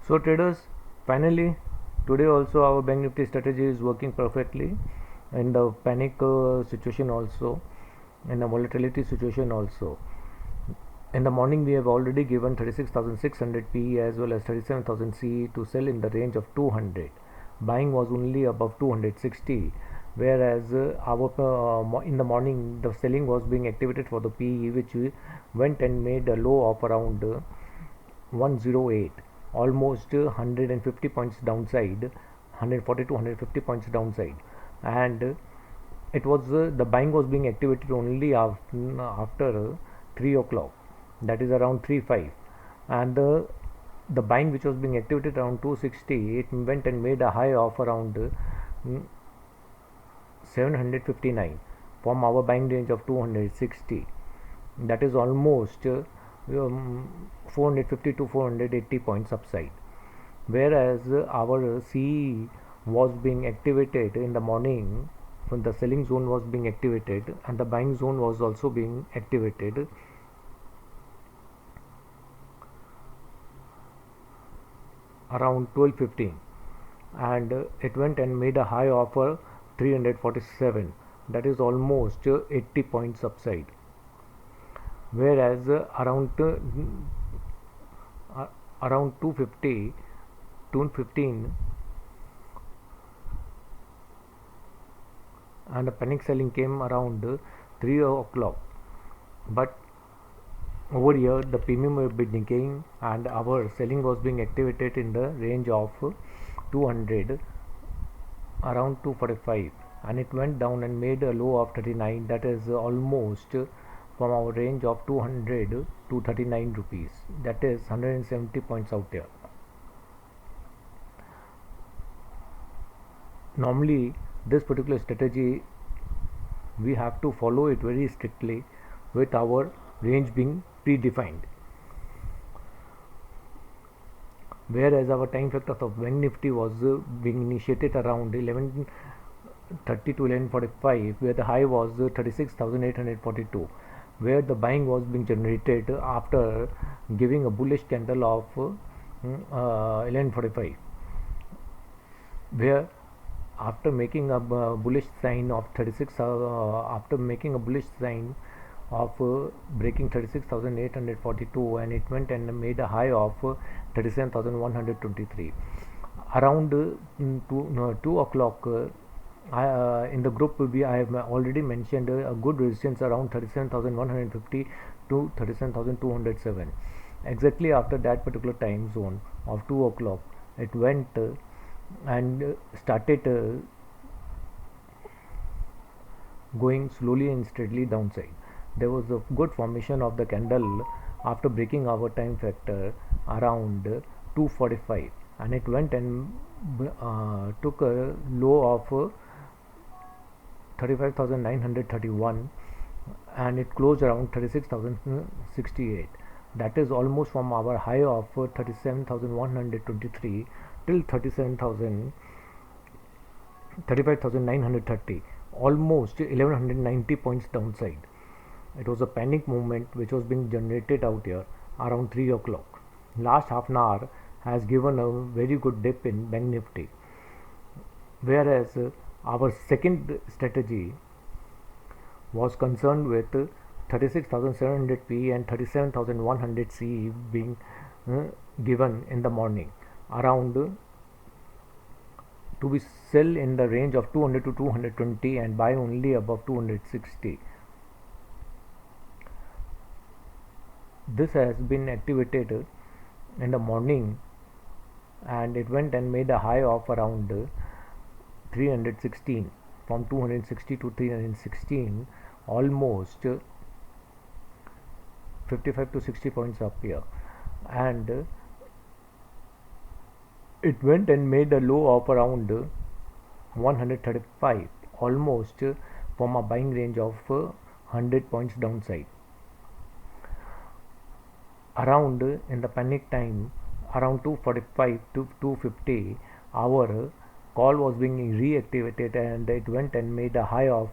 So traders, finally today also our bank nifty strategy is working perfectly in the panic situation also, in the volatility situation also. In the morning we have already given 36,600 PE as well as 37,000 CE to sell in the range of 200. Buying was only above 260, whereas in the morning the selling was being activated for the PE, which went and made a low of around 108, almost 150 points downside, 140 to 150 points downside, and it was the buying was being activated only after 3 o'clock, that is around 3:05, and the buying which was being activated around 260, it went and made a high of around 759 from our buying range of 260, that is almost 450 to 480 points upside, whereas our CE was being activated in the morning when the selling zone was being activated and the buying zone was also being activated around 12:15, and it went and made a high of 347, that is almost 80 points upside, whereas around 250 215 and the panic selling came around 3 o'clock, but over here the premium will be decaying and our selling was being activated in the range of 200 around 245, and it went down and made a low of 39, that is almost from our range of 200 to 39 rupees, that is 170 points out there. Normally this particular strategy we have to follow it very strictly with our range being predefined, whereas our time factor of bank nifty was being initiated around 11:30 to 11:45, where the high was 36,842, where the buying was being generated after giving a bullish candle of 11:45, where after making a bullish sign of 36 after making a bullish sign of breaking 36,842, and it went and made a high of 37,123 around 2 o'clock. In the group I have already mentioned a good resistance around 37,150 to 37,207. Exactly after that particular time zone of 2 o'clock, it went and started going slowly and steadily downside. There was a good formation of the candle after breaking our time factor around 2:45, and it went and took a low of 35,931, and it closed around 36,068, that is almost from our high of 37,123 till 35,930, almost 1190 points downside. It was a panic movement which was being generated out here around 3 o'clock. Last half an hour has given a very good dip in bank nifty, whereas our second strategy was concerned with 36,700 P and 37,100 C being given in the morning around to be sell in the range of 200 to 220 and buy only above 260. This has been activated in the morning, and it went and made a high of around 316, from 260 to 316, almost 55 to 60 points up here, and it went and made a low of around 135, almost from a buying range of 100 points downside. Around in the panic time around 2:45 to 2:50, our call was being reactivated and it went and made a high of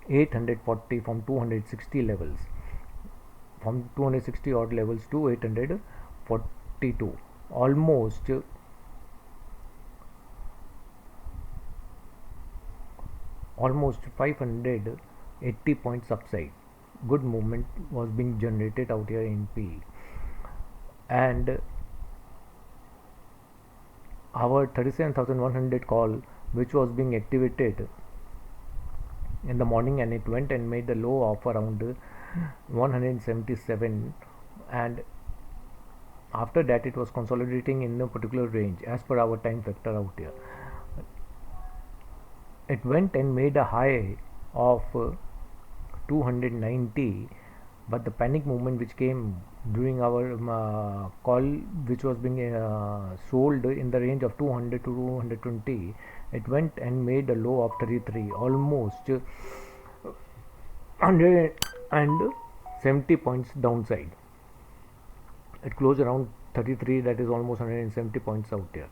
840 from 260 levels, from 260 odd levels to 842, almost 580 points upside. Good movement was being generated out here in P, and our 37,100 call, which was being activated in the morning, and it went and made a low of around 177, and after that it was consolidating in a particular range as per our time factor out here. It went and made a high of 290, but the panic movement which came during our call, which was being sold in the range of 200 to 220, it went and made a low of 33, almost 170 points downside. It closed around 33, that is almost 170 points out there.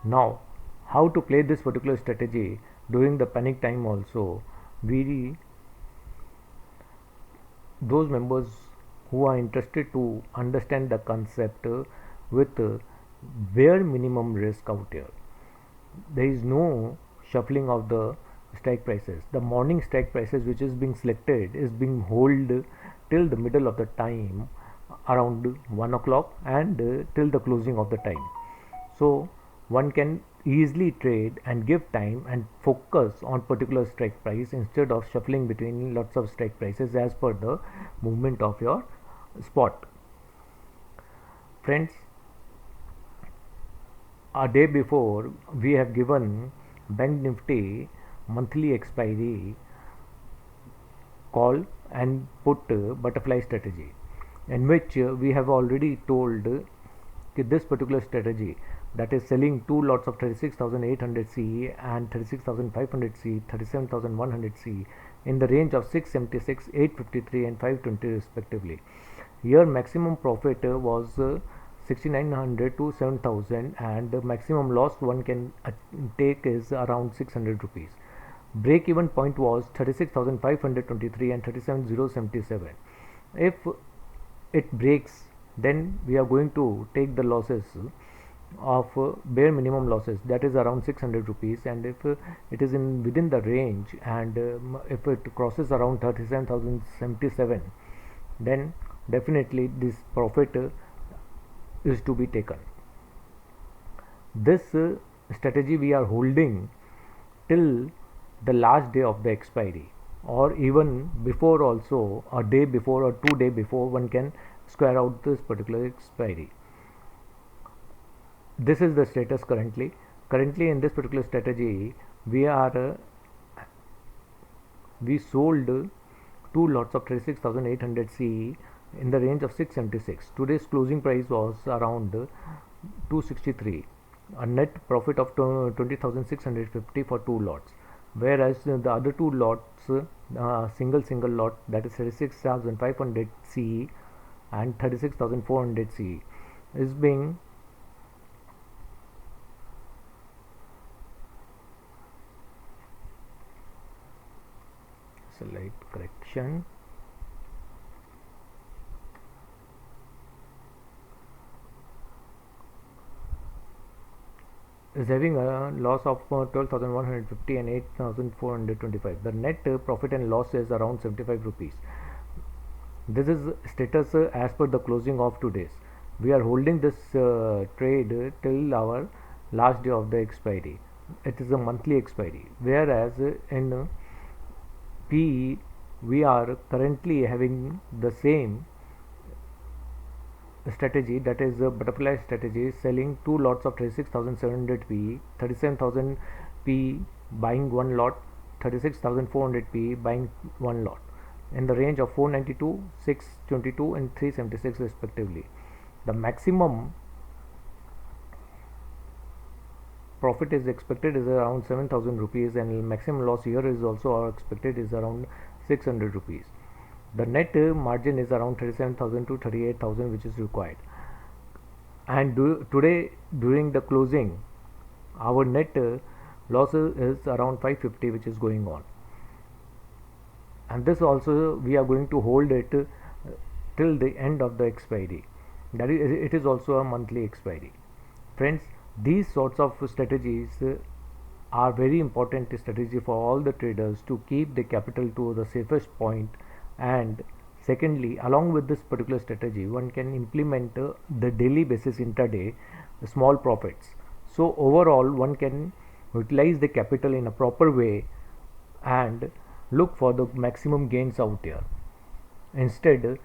Now, how to play this particular strategy during the panic time also? Those members who are interested to understand the concept with bare minimum risk out here, there is no shuffling of the strike prices. The morning strike prices which is being selected is being held till the middle of the time, around 1 o'clock, and till the closing of the time. So one can easily trade and give time and focus on particular strike price instead of shuffling between lots of strike prices as per the movement of your spot. Friends, a day before we have given Bank Nifty monthly expiry call and put butterfly strategy, in which we have already told this particular strategy, that is selling two lots of 36,800 CE and 36,500 CE, 37,100 CE in the range of 676, 853 and 520 respectively. Here maximum profit was 6,900 to 7,000, and the maximum loss one can take is around 600 rupees. Break even point was 36,523 and 37,077. If it breaks, then we are going to take the losses of bare minimum losses, that is around 600 rupees, and if it is in within the range, and if it crosses around 37,077, then definitely this profit is to be taken. This strategy we are holding till the last day of the expiry, or even before also, a day before or 2 days before, one can square out this particular expiry. This is the status currently. Currently in this particular strategy, we sold two lots of 36,800 CE in the range of 676. Today's closing price was around 263. A net profit of 20,650 for two lots, whereas the other two lots, single lot, that is 36,500 CE and 36,400 CE, is being slight correction. Is having a loss of 12,150 and 8,425. The net profit and loss is around 75 rupees. This is status as per the closing of today's. We are holding this trade till our last day of the expiry. It is a monthly expiry, whereas in PE we are currently having the same strategy, that is a butterfly strategy, selling two lots of 36,700 PE, 37,000 PE buying one lot, 36,400 PE buying one lot in the range of 492, 622 and 376 respectively. The maximum profit is expected is around 7,000 rupees, and maximum loss here is also expected is around 600 rupees. The net margin is around 37,000 to 38,000 which is required, and today during the closing our net loss is around 550 which is going on, and this also we are going to hold it till the end of the expiry. That is, it is also a monthly expiry. Friends, these sorts of strategies are very important strategy for all the traders to keep the capital to the safest point. And secondly, along with this particular strategy, one can implement the daily basis intraday small profits. So overall, one can utilize the capital in a proper way and look for the maximum gains out there, instead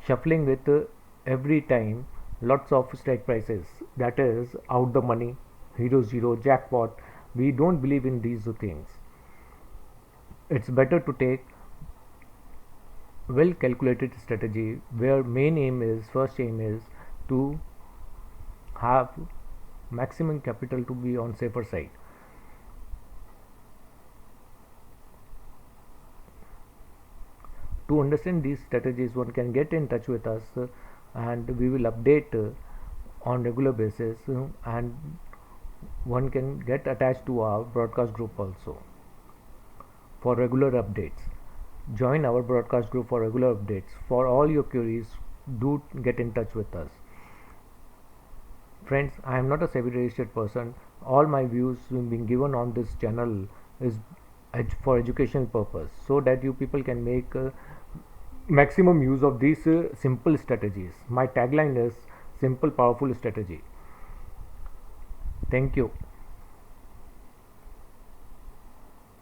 shuffling with every time lots of strike prices, that is out the money, hero zero, jackpot. We don't believe in these things. It's better to take well calculated strategy where first aim is to have maximum capital to be on safer side. To understand these strategies, one can get in touch with us, and we will update on regular basis, and one can get attached to our broadcast group also for regular updates. Join our broadcast group for regular updates. For all your queries, do get in touch with us. Friends, I am not a SEBI registered person. All my views being given on this channel is for educational purpose, so that you people can make maximum use of these simple strategies. My tagline is simple, powerful strategy. Thank you.